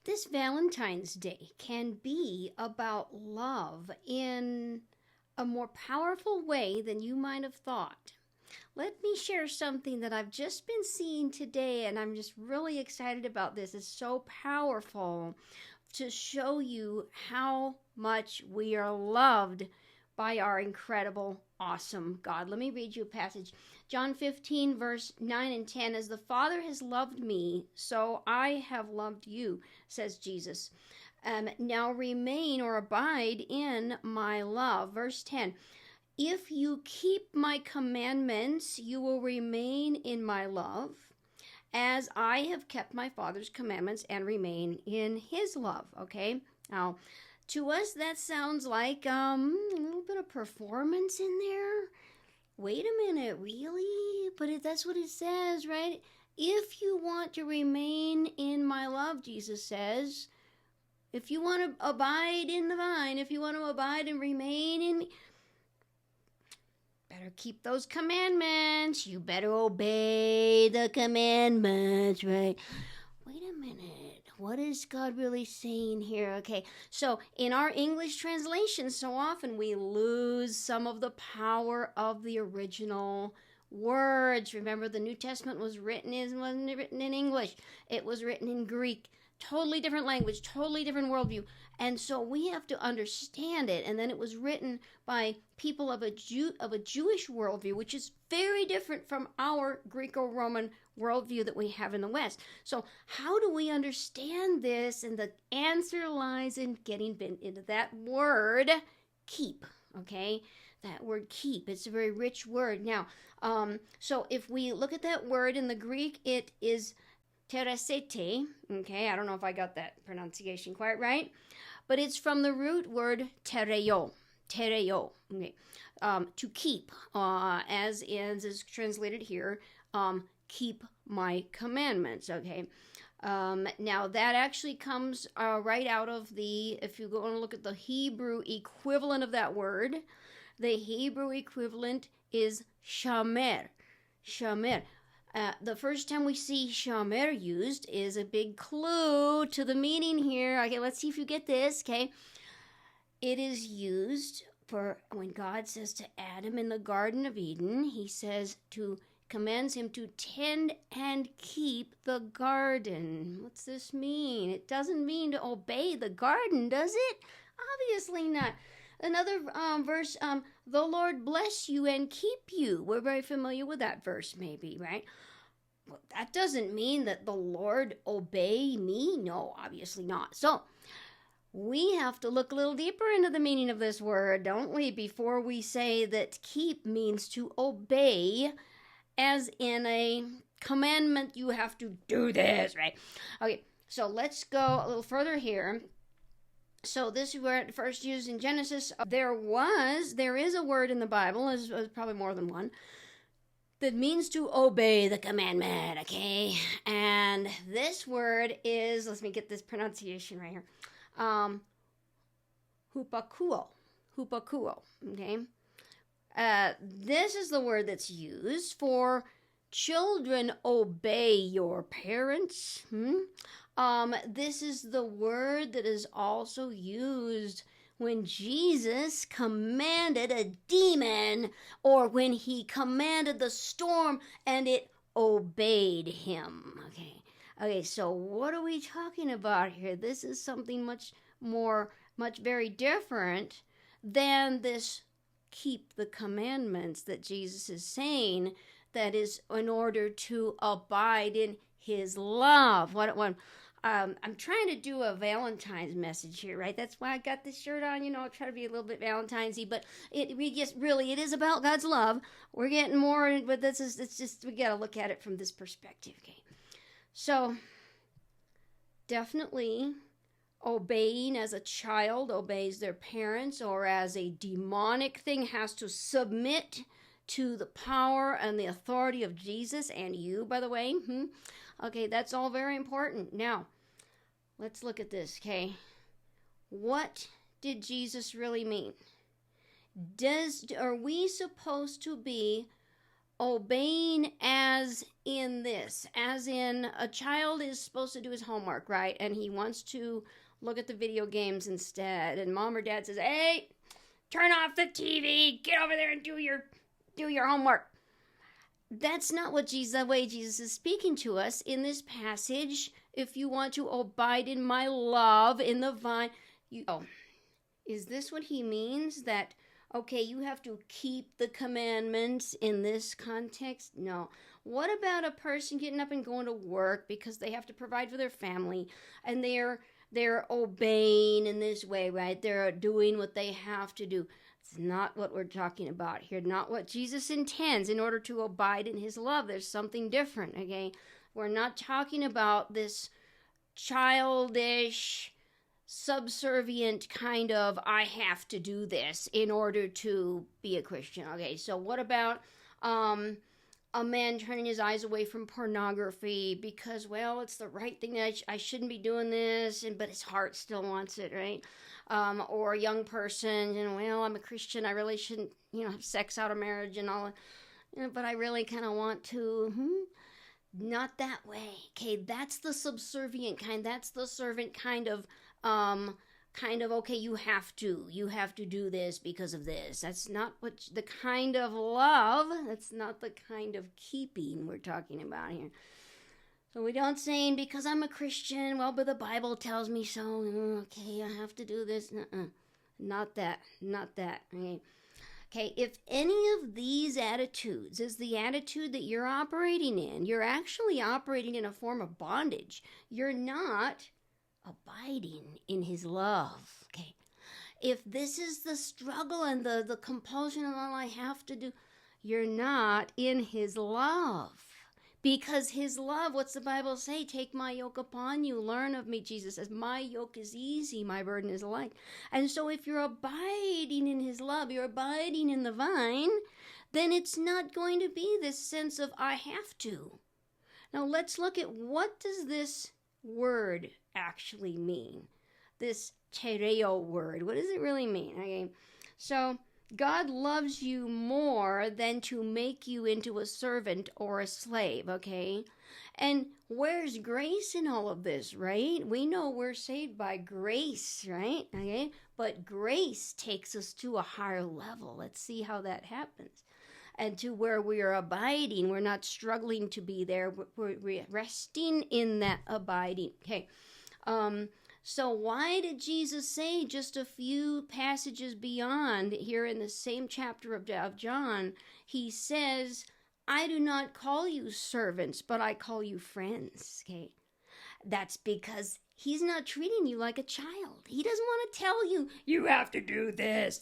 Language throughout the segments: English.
This Valentine's Day can be about love in a more powerful way than you might have thought. Let me share something that I've just been seeing today, and I'm just really excited about this. It's so powerful to show you how much we are loved by our incredible, awesome God. Let me read you a passage. John 15, verse 9 and 10. As the Father has loved me, so I have loved you, says Jesus. Now remain or abide in my love. Verse 10. If you keep my commandments, you will remain in my love, as I have kept my Father's commandments and remain in his love. Okay? Now, to us, that sounds like a little bit of performance in there. Wait a minute, really? But that's what it says, right? If you want to remain in my love, Jesus says, if you want to abide in the vine, if you want to abide and remain in me, better keep those commandments. You better obey the commandments, right? Wait a minute. What is God really saying here? Okay, so in our English translation, so often we lose some of the power of the original words. Remember, the New Testament wasn't written in English. It was written in Greek. Totally different language, totally different worldview. And so we have to understand it. And then it was written by people of a Jewish worldview, which is very different from our Greco-Roman worldview that we have in the West. So how do we understand this? And the answer lies in getting into that word, keep, okay? That word keep. It's a very rich word. Now, so if we look at that word in the Greek, it is teresete, okay? I don't know if I got that pronunciation quite right, but it's from the root word tereo, okay? To keep, as is translated here, keep my commandments, okay? Now that actually comes right out of if you go and look at the Hebrew equivalent of that word, the Hebrew equivalent is shamer. The first time we see shamer used is a big clue to the meaning here. Okay, let's see if you get this, okay? It is used for when God says to Adam in the Garden of Eden, he says commands him to tend and keep the garden. What's this mean? It doesn't mean to obey the garden, does it? Obviously not. Another verse, the Lord bless you and keep you. We're very familiar with that verse, maybe, right? Well, that doesn't mean that the Lord obey me. No, obviously not. So, we have to look a little deeper into the meaning of this word, don't we, before we say that keep means to obey, as in a commandment, you have to do this, right? Okay, so let's go a little further here. So this word first used in Genesis. There is a word in the Bible, there's probably more than one, that means to obey the commandment, okay? And this word is, let me get this pronunciation right here, hupakuo, okay? This is the word that's used for children obey your parents. This is the word that is also used when Jesus commanded a demon, or when he commanded the storm and it obeyed him. Okay, so what are we talking about here? This is something much very different than this keep the commandments that Jesus is saying, that is in order to abide in his love. I'm trying to do a Valentine's message here, right? That's why I got this shirt on. I try to be a little bit Valentine's-y, but it is about God's love. We're getting more, but we got to look at it from this perspective, okay? So, definitely obeying as a child obeys their parents, or as a demonic thing has to submit to the power and the authority of Jesus and you, by the way. Okay, that's all very important. Now, let's look at this, okay? What did Jesus really mean? Are we supposed to be obeying as in this, as in a child is supposed to do his homework, right? And he wants to look at the video games instead. And mom or dad says, hey, turn off the TV, get over there and do your homework. That's not what the way Jesus is speaking to us in this passage. If you want to abide in my love in the vine, is this what he means? That, okay, you have to keep the commandments in this context? No. What about a person getting up and going to work because they have to provide for their family, and they're obeying in this way, right? They're doing what they have to do. It's not what we're talking about here. Not what Jesus intends in order to abide in his love. There's something different, okay? We're not talking about this childish, subservient kind of, I have to do this in order to be a Christian. Okay, so what about a man turning his eyes away from pornography because, well, it's the right thing, that I shouldn't be doing this, but his heart still wants it, right? Or a young person, well, I'm a Christian, I really shouldn't, have sex out of marriage and all, but I really kind of want to. Not that way. Okay, that's the subservient kind. That's the servant kind of, okay, you have to do this because of this. That's not what the kind of love, that's not the kind of keeping we're talking about here. So we don't say, because I'm a Christian, well, but the Bible tells me so, okay, I have to do this. Not that. Okay, if any of these attitudes is the attitude that you're operating in, you're actually operating in a form of bondage. You're not abiding in his love, okay? If this is the struggle and the compulsion of all I have to do, you're not in his love. Because his love, what's the Bible say? Take my yoke upon you, learn of me, Jesus says. My yoke is easy, my burden is light. And so if you're abiding in his love, you're abiding in the vine, then it's not going to be this sense of I have to. Now let's look at, what does this word actually mean? This tereo word, what does it really mean? Okay, so God loves you more than to make you into a servant or a slave, okay? And where's grace in all of this, right? We know we're saved by grace, right? Okay, but grace takes us to a higher level. Let's see how that happens. And to where we are abiding, we're not struggling to be there. We're resting in that abiding. Okay, so why did Jesus say just a few passages beyond, here in the same chapter of John, he says, I do not call you servants, but I call you friends, okay? That's because he's not treating you like a child. He doesn't want to tell you, you have to do this.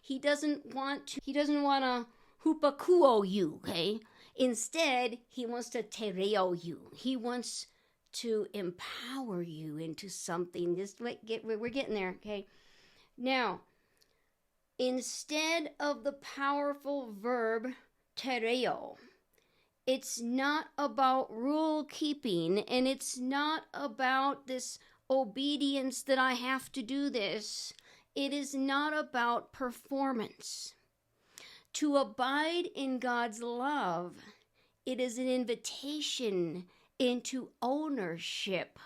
He doesn't want to hupakuo you, okay? Instead, he wants to tereo you. He wants to empower you into something. We're getting there, okay? Now, instead of the powerful verb tereo, it's not about rule keeping, and it's not about this obedience that I have to do this. It is not about performance. To abide in God's love, it is an invitation into ownership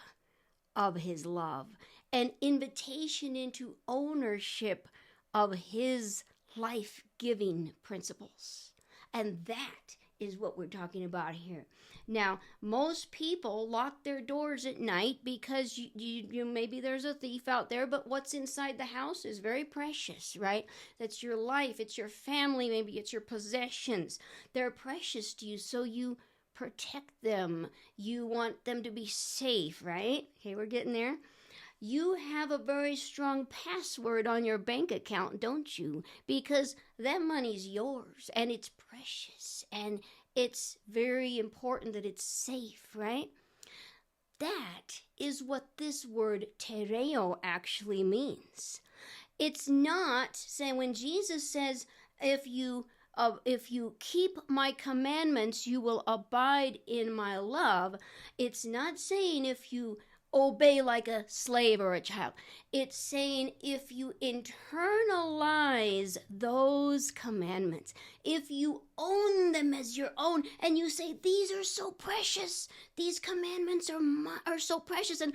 of his love, an invitation into ownership of his life-giving principles. And that is what we're talking about here. Now, most people lock their doors at night because you maybe there's a thief out there, but what's inside the house is very precious, right? That's your life, it's your family, maybe it's your possessions. They're precious to you, so you protect them. You want them to be safe, right? Okay, we're getting there. You have a very strong password on your bank account, don't you? Because that money's yours, and it's precious, and it's very important that it's safe, right? That is what this word tereo actually means. It's not saying, when Jesus says, if you keep my commandments, you will abide in my love. It's not saying if you obey like a slave or a child. It's saying if you internalize those commandments, if you own them as your own, and you say, these are so precious, these commandments are so precious, and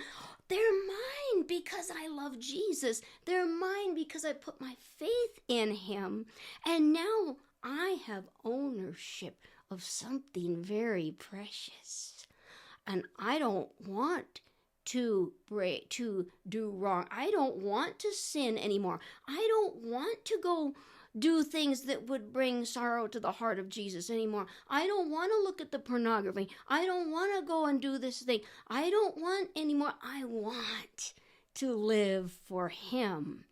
they're mine because I love Jesus. They're mine because I put my faith in him. And now I have ownership of something very precious. And I don't want to do wrong. I don't want to sin anymore. I don't want to go do things that would bring sorrow to the heart of Jesus anymore. I don't want to look at the pornography. I don't want to go and do this thing. I don't want anymore. I want to live for him.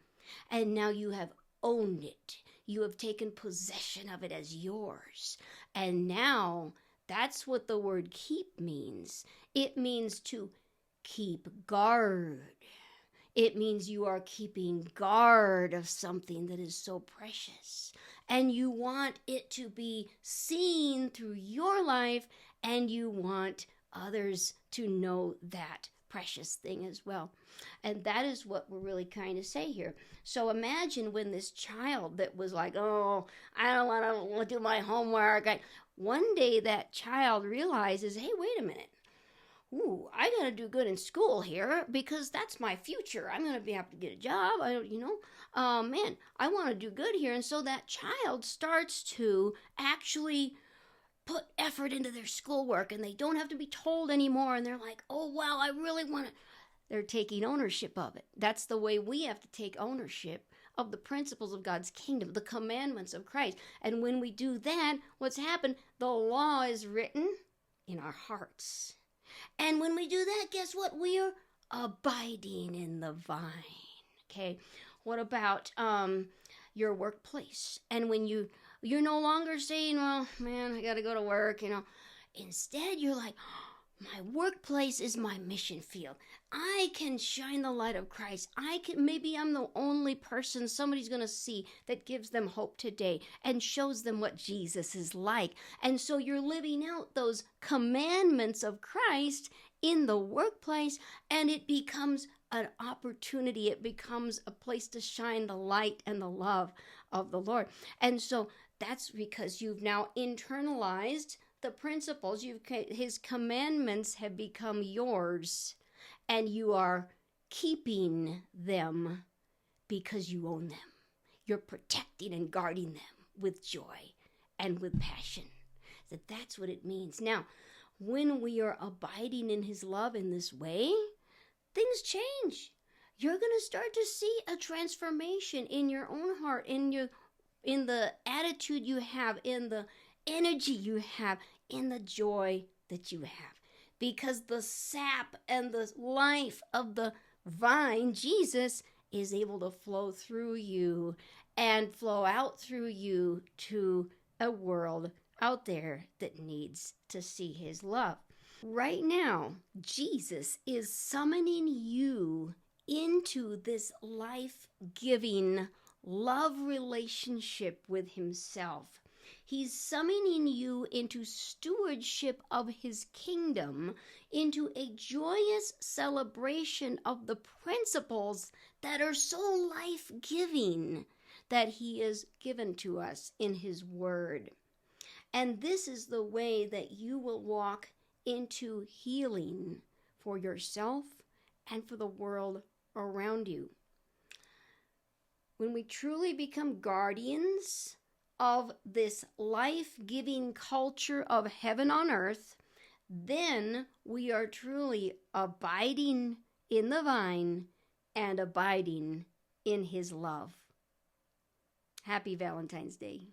And now you have owned it. You have taken possession of it as yours. And now that's what the word keep means. It means to keep guard. It means you are keeping guard of something that is so precious. And you want it to be seen through your life, and you want others to know that precious thing as well. And that is what we're really trying to say here. So imagine when this child that was like, oh, I don't want to do my homework. One day that child realizes, hey, wait a minute. Ooh, I got to do good in school here because that's my future. I'm going to have to get a job. I want to do good here. And so that child starts to actually put effort into their schoolwork, and they don't have to be told anymore. And they're like, oh, wow, I really want to. They're taking ownership of it. That's the way we have to take ownership of the principles of God's kingdom, the commandments of Christ. And when we do that, what's happened? The law is written in our hearts. And when we do that, guess what? We are abiding in the vine. Okay. What about your workplace? And when you're no longer saying, well, man, I got to go to work, Instead, you're like, my workplace is my mission field. I can shine the light of Christ. Maybe I'm the only person somebody's going to see that gives them hope today and shows them what Jesus is like. And so you're living out those commandments of Christ in the workplace, and it becomes an opportunity. It becomes a place to shine the light and the love of the Lord. And so that's because you've now internalized the principles. His commandments have become yours, and you are keeping them because you own them. You're protecting and guarding them with joy and with passion. That's what it means. Now, when we are abiding in his love in this way, things change. You're going to start to see a transformation in your own heart, in the attitude you have, in the energy you have, in the joy that you have. Because the sap and the life of the vine, Jesus, is able to flow through you and flow out through you to a world out there that needs to see his love. Right now, Jesus is summoning you into this life-giving love relationship with himself. He's summoning you into stewardship of his kingdom, into a joyous celebration of the principles that are so life-giving that he has given to us in his word. And this is the way that you will walk into healing for yourself and for the world around you. When we truly become guardians of this life-giving culture of heaven on earth, then we are truly abiding in the vine and abiding in his love. Happy Valentine's Day.